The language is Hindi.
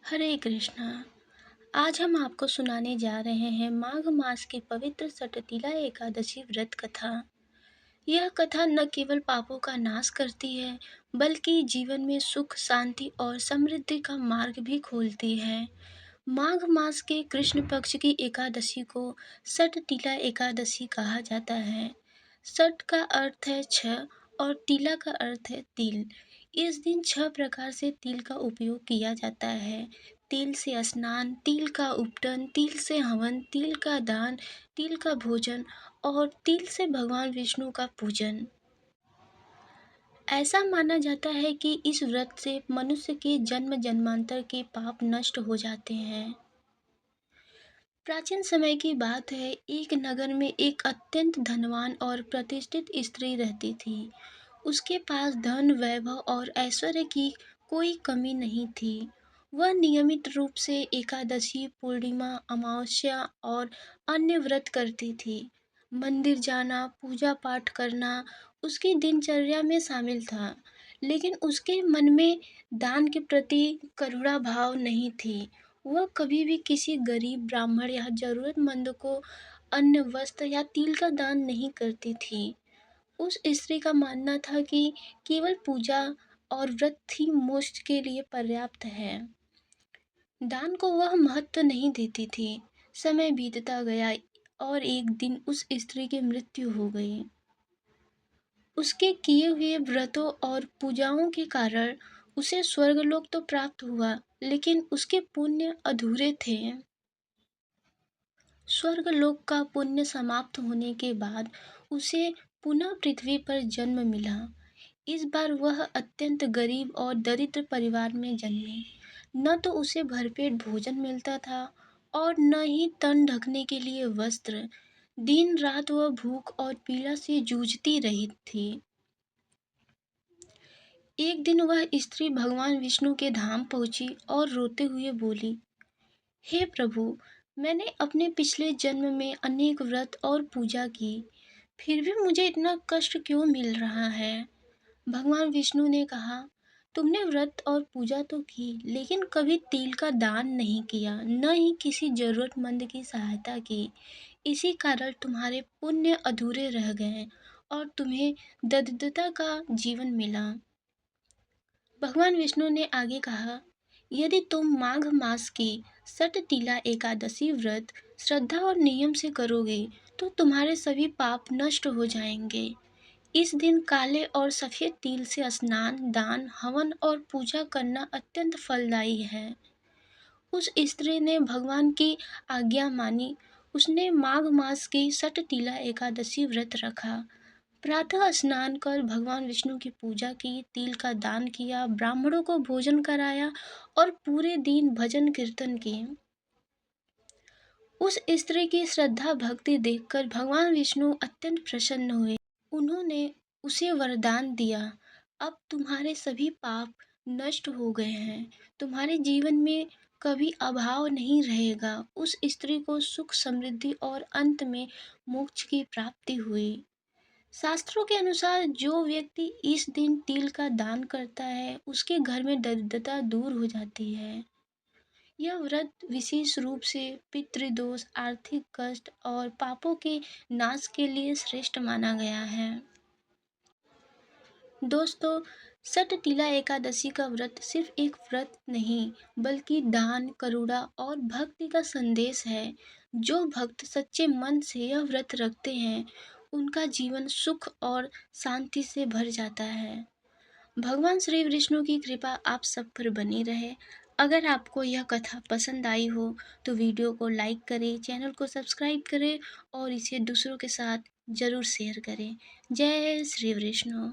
हरे कृष्णा। आज हम आपको सुनाने जा रहे हैं माघ मास की पवित्र सटतिला एकादशी व्रत कथा। यह कथा न केवल पापों का नाश करती है, बल्कि जीवन में सुख, शांति और समृद्धि का मार्ग भी खोलती है। माघ मास के कृष्ण पक्ष की एकादशी को सटतिला एकादशी कहा जाता है। सट का अर्थ है छह और तिला का अर्थ है तिल। इस दिन छह प्रकार से तिल का उपयोग किया जाता है। तिल से स्नान, तिल का उपटन, तिल से हवन, तिल का दान, तिल का भोजन और तिल से भगवान विष्णु का पूजन। ऐसा माना जाता है कि इस व्रत से मनुष्य के जन्म जन्मांतर के पाप नष्ट हो जाते हैं। प्राचीन समय की बात है, एक नगर में एक अत्यंत धनवान और प्रतिष्ठित स्त्री रहती थी। उसके पास धन, वैभव और ऐश्वर्य की कोई कमी नहीं थी। वह नियमित रूप से एकादशी, पूर्णिमा, अमावस्या और अन्य व्रत करती थी। मंदिर जाना, पूजा पाठ करना उसकी दिनचर्या में शामिल था, लेकिन उसके मन में दान के प्रति करुणा भाव नहीं थी। वह कभी भी किसी गरीब, ब्राह्मण या जरूरतमंद को अन्न, वस्त्र या तिल का दान नहीं करती थी। उस स्त्री का मानना था कि केवल पूजा और व्रत ही मोक्ष के लिए पर्याप्त है। दान को वह महत्व नहीं देती थी। समय बीतता गया और एक दिन उस स्त्री की मृत्यु हो गई। उसके किए हुए व्रतों और पूजाओं के कारण उसे स्वर्गलोक तो प्राप्त हुआ, लेकिन उसके पुण्य अधूरे थे। स्वर्गलोक का पुण्य समाप्त होने के बाद उसे पुनः पृथ्वी पर जन्म मिला। इस बार वह अत्यंत गरीब और दरिद्र परिवार में जन्मी। न तो उसे भरपेट भोजन मिलता था और न ही तन ढकने के लिए वस्त्र। दिन रात वह भूख और पीड़ा से जूझती रही थी। एक दिन वह स्त्री भगवान विष्णु के धाम पहुंची और रोते हुए बोली, हे प्रभु, मैंने अपने पिछले जन्म में अनेक व्रत और पूजा की, फिर भी मुझे इतना कष्ट क्यों मिल रहा है। भगवान विष्णु ने कहा, तुमने व्रत और पूजा तो की, लेकिन कभी तिल का दान नहीं किया, न ही किसी जरूरतमंद की सहायता की। इसी कारण तुम्हारे पुण्य अधूरे रह गए और तुम्हें दरिद्रता का जीवन मिला। भगवान विष्णु ने आगे कहा, यदि तुम माघ मास की सटतिला एकादशी व्रत श्रद्धा और नियम से करोगे तो तुम्हारे सभी पाप नष्ट हो जाएंगे। इस दिन काले और सफेद तिल से स्नान, दान, हवन और पूजा करना अत्यंत फलदायी है। उस स्त्री ने भगवान की आज्ञा मानी। उसने माघ मास की सटतिला एकादशी व्रत रखा। प्रातः स्नान कर भगवान विष्णु की पूजा की, तिल का दान किया, ब्राह्मणों को भोजन कराया और पूरे दिन भजन कीर्तन किए। उस स्त्री की श्रद्धा भक्ति देखकर भगवान विष्णु अत्यंत प्रसन्न हुए। उन्होंने उसे वरदान दिया, अब तुम्हारे सभी पाप नष्ट हो गए हैं, तुम्हारे जीवन में कभी अभाव नहीं रहेगा। उस स्त्री को सुख, समृद्धि और अंत में मोक्ष की प्राप्ति हुई। शास्त्रों के अनुसार जो व्यक्ति इस दिन तिल का दान करता है, उसके घर में दरिद्रता दूर हो जाती है। यह व्रत विशेष रूप से पितृदोष, आर्थिक कष्ट और पापों के नाश के लिए श्रेष्ठ माना गया है। दोस्तों, सटतिला एकादशी का व्रत सिर्फ एक व्रत नहीं, बल्कि दान, करुणा और भक्ति का संदेश है। जो भक्त सच्चे मन से यह व्रत रखते हैं, उनका जीवन सुख और शांति से भर जाता है। भगवान श्री विष्णु की कृपा आप सब पर बनी रहे। अगर आपको यह कथा पसंद आई हो तो वीडियो को लाइक करें, चैनल को सब्सक्राइब करें और इसे दूसरों के साथ ज़रूर शेयर करें। जय श्री विष्णु।